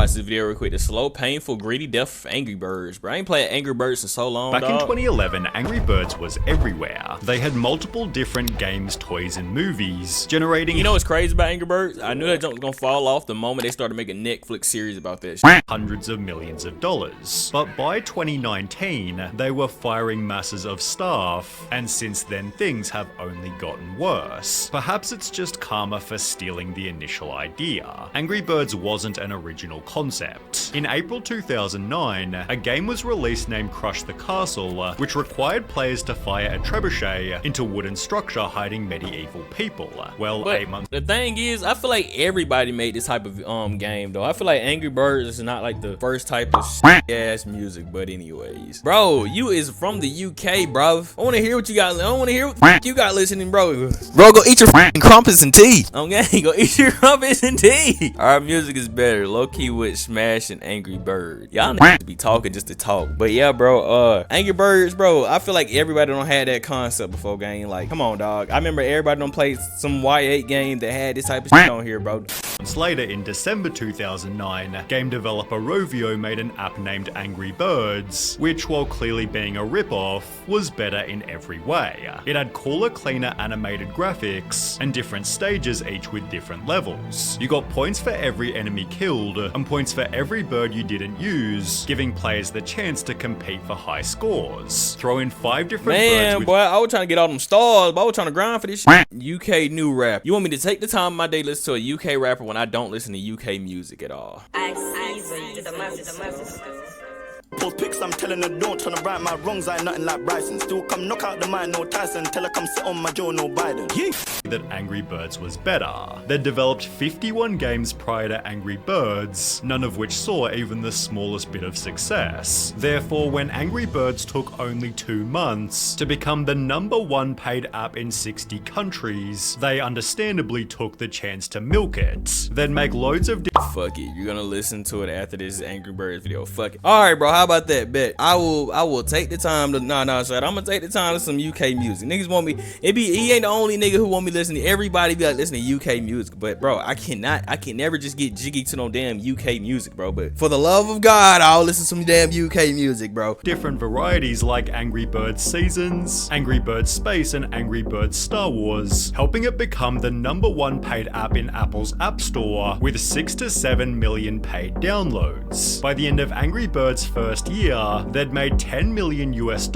watch this video real quick. The slow, painful, greedy death of Angry Birds, bro. I ain't played Angry Birds in so long, Back in 2011, Angry Birds was everywhere. They had multiple different games, toys, and movies, generating... You know what's crazy about Angry Birds? I knew that junk was gonna fall off the moment they started making a Netflix series about that shit. Hundreds of millions of dollars. But by 2019, they were firing masses of staff, and since then things have only gotten worse. Perhaps it's just karma for stealing the initial idea. Angry Birds wasn't an original concept. In April 2009, a game was released named Crush the Castle, which required players to fire a trebuchet into wooden structure hiding medieval people. Well, But 8 months... the thing is, I feel like everybody made this type of game though. I feel like Angry Birds is not like the first type of ass music, but anyways, bro, you is from the UK, bro. I want to hear what you got. I want to hear what you got listening, bro. Bro, go eat your crumpets and tea. Okay, go eat your crumpets and tea. Our music is better, low key with Smash and Angry Bird. Y'all need to be talking just to talk. But yeah, bro, Angry Birds, bro. I feel like everybody don't had that concept before, gang. Like, come on, dog. I remember everybody don't play some Y8 game that had this type of shit on here, bro. Months later, in December 2009, game developer Rovio made an app named Angry Birds, which, while clearly being a rip-off, was better in every way. It had cooler, cleaner animated graphics, and different stages, each with different levels. You got points for every enemy killed, and points for every bird you didn't use, giving players the chance to compete for high scores. Throw in 5 different birds with... boy, I was trying to get all them stars, but I was trying to grind for this shit. UK new rap. You want me to take the time of my day to listen to a UK rapper when I don't listen to UK music at all? Post pics, I'm telling her don't tryna right my wrongs, I ain't nothing like Bryson. Still come knock out the mind, no Tyson. Tell her come sit on my Joe, no Biden. That Angry Birds was better. They'd developed 51 games prior to Angry Birds, none of which saw even the smallest bit of success. Therefore, when Angry Birds took only 2 months to become the #1 paid app in 60 countries, they understandably took the chance to milk it. They'd make loads of Fuck it, you're gonna listen to it after this Angry Birds video. Fuck it. Alright, bro, how about that? Bet I will take the time to I'm gonna take the time to some UK music. Niggas want me, he ain't the only nigga who want me listening to everybody be like listening to UK music. But bro, I can never just get jiggy to no damn UK music, bro. But for the love of God, I'll listen to some damn UK music, bro. Different varieties like Angry Birds Seasons, Angry Birds Space, and Angry Birds Star Wars, helping it become the #1 paid app in Apple's App Store with 6 to 7 million paid downloads. By the end of Angry Birds' first year, they'd made $10 million US,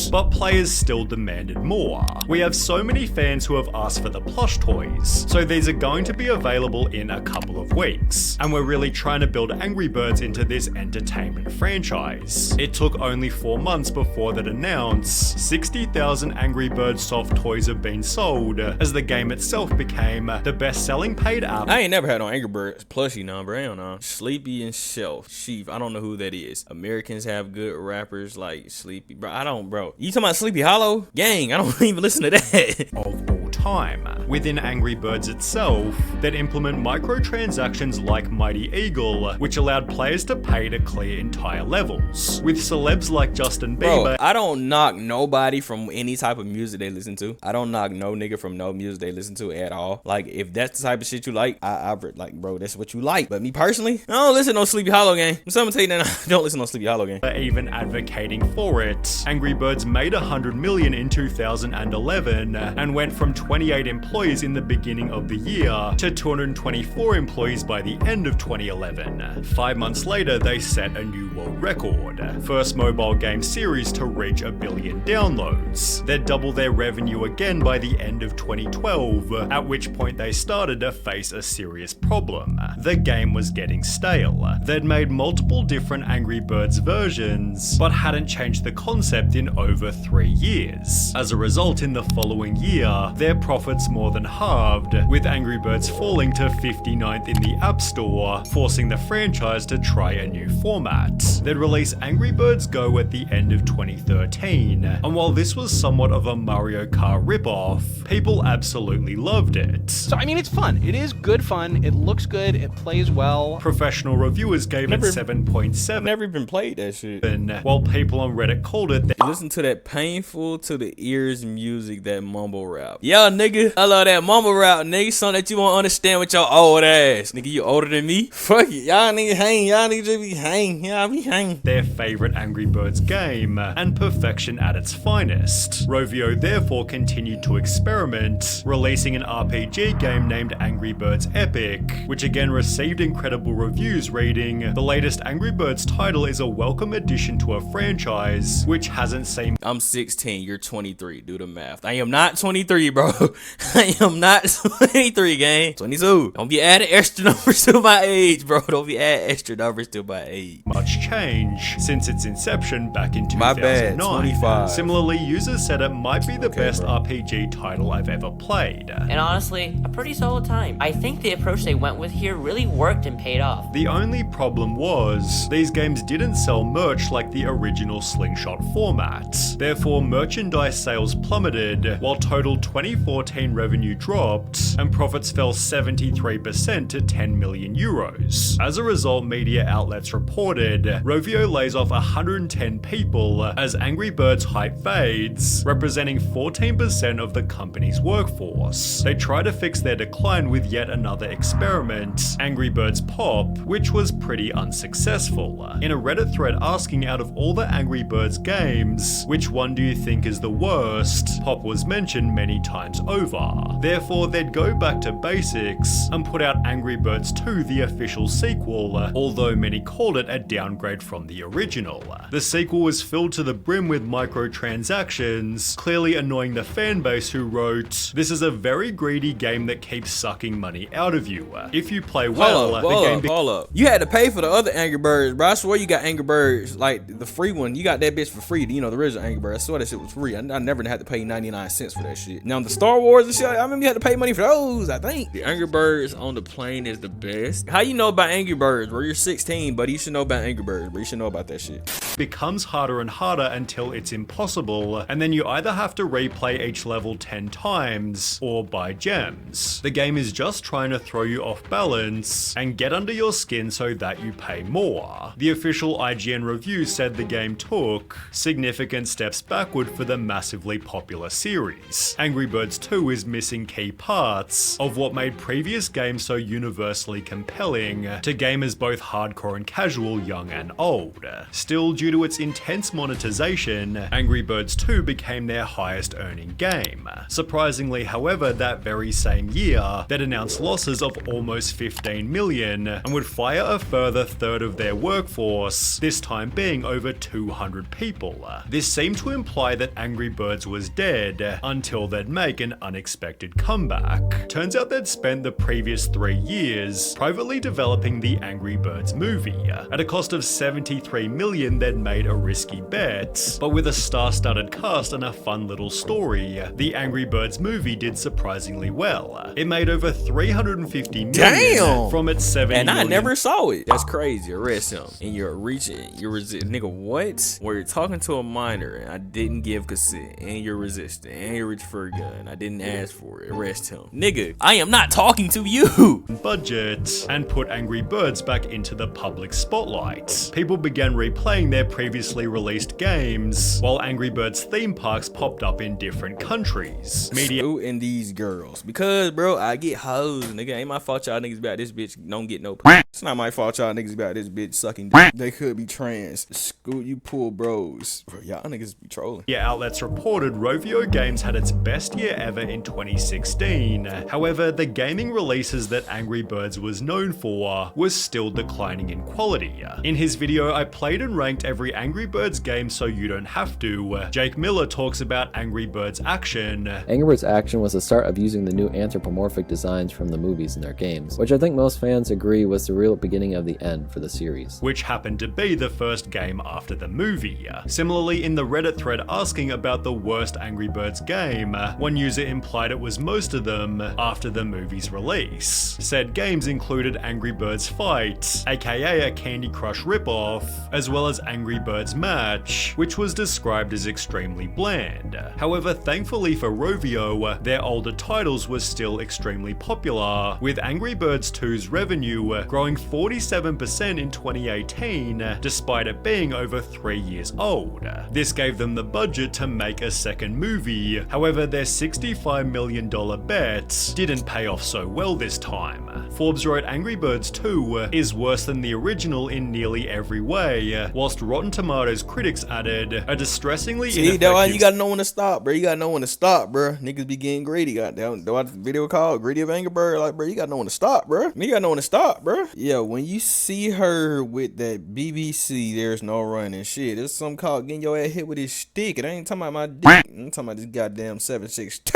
but players still demanded more. We have so many fans who have asked for the plush toys, so these are going to be available in a couple of weeks, and we're really trying to build Angry Birds into this entertainment franchise. It took only 4 months before they'd announce 60,000 Angry Birds soft toys have been sold, as the game itself became the best-selling paid app. I ain't never had no Angry Birds plushie number. I don't know. Sleepy and Shelf. Sheaf. I don't know who that is. Americans have good rappers like Sleepy. Bro, bro. You talking about Sleepy Hollow? Gang, I don't even listen to that. Of all time. Within Angry Birds itself, they'd implement microtransactions like Mighty Eagle, which allowed players to pay to clear entire levels. With celebs like Justin Bieber... Bro, I don't knock nobody from any type of music they listen to. I don't knock no nigga from no music they listen to at all. Like, if that's the type of shit you like, I like, bro, that's what you like. But me personally, I don't listen to no Sleepy Hollow game. So I'm gonna tell you that I don't listen to no Sleepy Hollow game. Even advocating for it. Angry Birds made $100 million in 2011 and went from 28 employees in the beginning of the year to 224 employees by the end of 2011. 5 months later, they set a new world record. First mobile game series to reach 1 billion downloads. They'd double their revenue again by the end of 2012, at which point they started to face a serious problem. The game was getting stale. They'd made multiple different Angry Birds versions, but hadn't changed the concept in over 3 years. As a result, in the following year, their profits more than halved, with Angry Birds falling to 59th in the App Store, forcing the franchise to try a new format. They'd release Angry Birds Go at the end of 2013, and while this was somewhat of a Mario Kart ripoff, people absolutely loved it. So I mean, it's fun. It is good fun. It looks good. It plays well. Professional reviewers gave it 7.7. Never even played that shit. While people on Reddit called it listen to that painful to the ears music, that mumble rap. Y'all nigga. I love that mama route, nigga. Something that you won't understand with your old ass. Nigga, you older than me? Fuck it. Y'all niggas hang. Y'all niggas just be hang. Y'all be hang. Their favorite Angry Birds game, and perfection at its finest. Rovio therefore continued to experiment, releasing an RPG game named Angry Birds Epic, which again received incredible reviews, reading, "The latest Angry Birds title is a welcome addition to a franchise, which hasn't seen..." I'm 16, you're 23. Do the math. I am not 23, bro. I am not 23, gang. 22. Don't be adding extra numbers to my age, bro. Don't be adding extra numbers to my age. Much change since its inception back in 2009. My bad, 25. Similarly, users said it might be the best RPG title I've ever played. And honestly, a pretty solid time. I think the approach they went with here really worked and paid off. The only problem was, these games didn't sell merch like the original Slingshot format. Therefore, merchandise sales plummeted, while total 2014 revenue dropped, and profits fell 73% to 10 million euros. As a result, media outlets reported, Rovio lays off 110 people as Angry Birds hype fades, representing 14% of the company's workforce. They try to fix their decline with yet another experiment, Angry Birds Pop, which was pretty unsuccessful. In a Reddit thread asking out of all the Angry Birds games, which one do you think is the worst, Pop was mentioned many times over. Therefore, they'd go back to basics and put out Angry Birds 2, the official sequel, although many called it a downgrade from the original. The sequel was filled to the brim with microtransactions, clearly annoying the fanbase who wrote, "This is a very greedy game that keeps sucking money out of you. If you play well, Hold up. You had to pay for the other Angry Birds, bro. I swear you got Angry Birds, like the free one. You got that bitch for free. You know, the original Angry Birds. I swear that shit was free. I never had to pay 99 cents for that shit. Now, the Star Wars and shit, I remember you had to pay money for those, I think. The Angry Birds on the plane is the best. How you know about Angry Birds, bro? You're 16, buddy. You should know about Angry Birds, bro. You should know about that shit. Becomes harder and harder until it's impossible, and then you either have to replay each level 10 times or buy gems. The game is just trying to throw you off balance and get under your skin so that you pay more. The official IGN review said the game took significant steps backward for the massively popular series. Angry Birds 2 is missing key parts of what made previous games so universally compelling to gamers both hardcore and casual, young and old. Still, due to its intense monetization, Angry Birds 2 became their highest earning game. Surprisingly, however, that very same year, they'd announced losses of almost 15 million and would fire a further third of their workforce, this time being over 200 people. This seemed to imply that Angry Birds was dead until they'd make an unexpected comeback. Turns out they'd spent the previous 3 years privately developing the Angry Birds movie. At a cost of 73 million, they'd made a risky bet, but with a star-studded cast and a fun little story, the Angry Birds movie did surprisingly well. It made over 350 million from its 70 And I million never saw it. That's crazy. Arrest him. And you're reaching. You're resisting. Nigga, what? Where you're talking to a minor and I didn't give consent. And you're resisting. And you're reaching for a gun. I didn't ask for it. Arrest him. Nigga, I am not talking to you. budget and put Angry Birds back into the public spotlight. People began replaying their previously released games, while Angry Birds theme parks popped up in different countries. Media And these girls. Because, bro, I get hoes. Nigga, ain't my fault y'all niggas about this bitch don't get no. It's not my fault y'all niggas about this bitch sucking dick. They could be trans. Scoot, you poor bros. Bro, y'all niggas be trolling. outlets reported Rovio Games had its best year ever in 2016. However, the gaming releases that Angry Birds was known for was still declining in quality. In his video, I played and ranked every Angry Birds game so you don't have to. Jake Miller talks about Angry Birds Action. Angry Birds Action was the start of using the new anthropomorphic designs from the movies in their games, which I think most fans agree was the real beginning of the end for the series. Which happened to be the first game after the movie. Similarly, in the Reddit thread asking about the worst Angry Birds game, one user implied it was most of them after the movie's release. Said games included Angry Birds Fight, aka a Candy Crush ripoff, as well as Angry Birds Match, which was described as extremely bland. However, thankfully for Rovio, their older titles were still extremely popular, with Angry Birds 2's revenue growing 47% in 2018, despite it being over 3 years old. This gave them the budget to make a second movie. However, their $60 $65 million bet didn't pay off so well this time. Forbes wrote Angry Birds 2 is worse than the original in nearly every way, whilst Rotten Tomatoes critics added a distressingly See, that why you gotta know when to stop, bro. You gotta know when to stop, bro. Niggas be getting greedy. Goddamn, the video called Greedy of Angry Bird. Like, bro, you gotta know when to stop, bro. You gotta know when to stop, bro. Yeah, when you see her with that BBC, there's no running shit. There's some called getting your ass hit with his stick. It ain't talking about my dick. I'm talking about this goddamn 7.62s.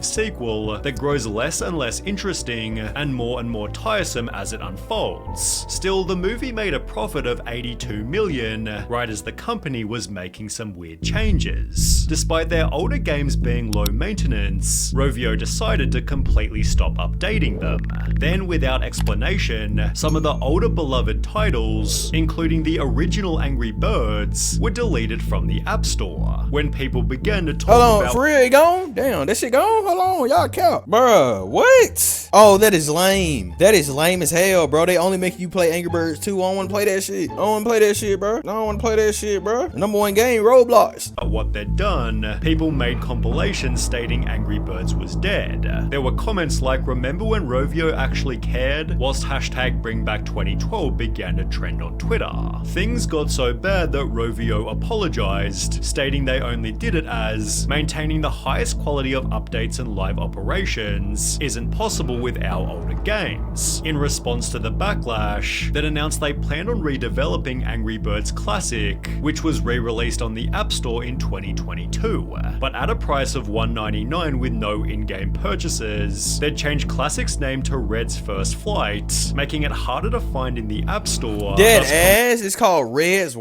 Sequel that grows less and less interesting and more tiresome as it unfolds. Still, the movie made a profit of $82 million, right as the company was making some weird changes. Despite their older games being low maintenance, Rovio decided to completely stop updating them. Then, without explanation, some of the older beloved titles, including the original Angry Birds, were deleted from the App Store. When people began to talk about— for real, it gone? Damn, that shit gone? Hold on, y'all count. Bruh, what? Oh, that is lame. That is lame as hell, bro. They only make you play Angry Birds 2. I don't wanna play that shit. I don't wanna play that shit, bro. I don't wanna play that shit, bro. Number one game, Roblox. What they'd done, people made compilations stating Angry Birds was dead. There were comments like, remember when Rovio actually cared? Whilst hashtag BringBack2012 began to trend on Twitter. Things got so bad that Rovio apologized, stating they only did it as maintaining the highest quality of updates and live operations isn't possible with our older games. In response to the backlash, that announced they planned on redeveloping Angry Birds Classic, which was re-released on the App Store in 2022, but at a price of $1.99 with no in-game purchases. They'd changed Classic's name to Red's First Flight, making it harder to find in the App Store. Dead ass. It's called Red's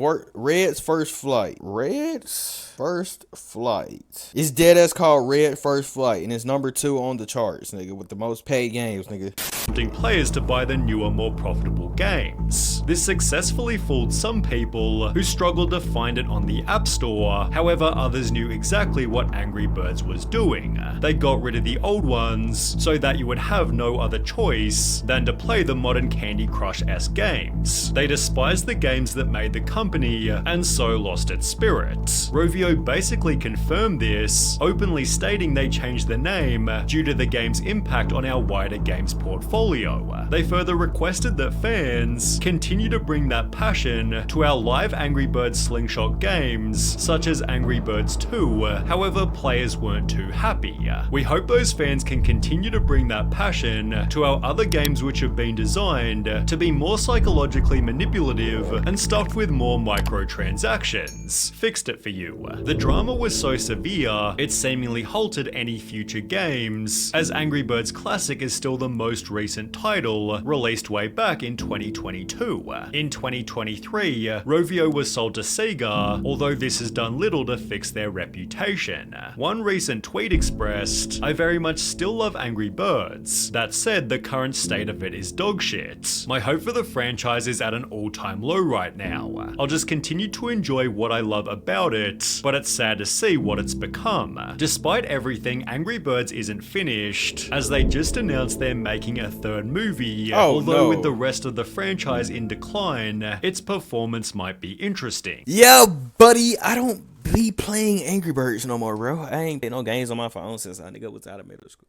First Flight. Red's First Flight. It's dead ass called Red First Flight, and it's number 2 on the charts, nigga, with the most paid games, nigga. Prompting players to buy the newer, more profitable games. This successfully fooled some people who struggled to find it on the App Store. However, others knew exactly what Angry Birds was doing. They got rid of the old ones so that you would have no other choice than to play the modern Candy Crush-esque games. They despised the games that made the company and so lost its spirit. Rovio basically confirmed this, openly stating they changed the name due to the game's impact on our wider games portfolio. They further requested that fans continue to bring that passion to our live Angry Birds slingshot games, such as Angry Birds 2, however players weren't too happy. We hope those fans can continue to bring that passion to our other games which have been designed to be more psychologically manipulative and stuffed with more microtransactions. Fixed it for you. The drama was so severe, it seemingly halted any future games, as Angry Birds Classic is still the most recent title, released way back in 2022. In 2023, Rovio was sold to Sega, although this has done little to fix their reputation. One recent tweet expressed, "I very much still love Angry Birds. That said, the current state of it is dog shit. My hope for the franchise is at an all-time low right now. I'll just continue to enjoy what I love about it, but it's sad to see what it's become. Despite everything, Angry Birds isn't finished, as they just announced they're making a third movie, although with the rest of the franchise in decline, its performance might be interesting." Yeah, buddy, I don't be playing Angry Birds no more, bro. I ain't played no games on my phone since I nigga was out of middle school.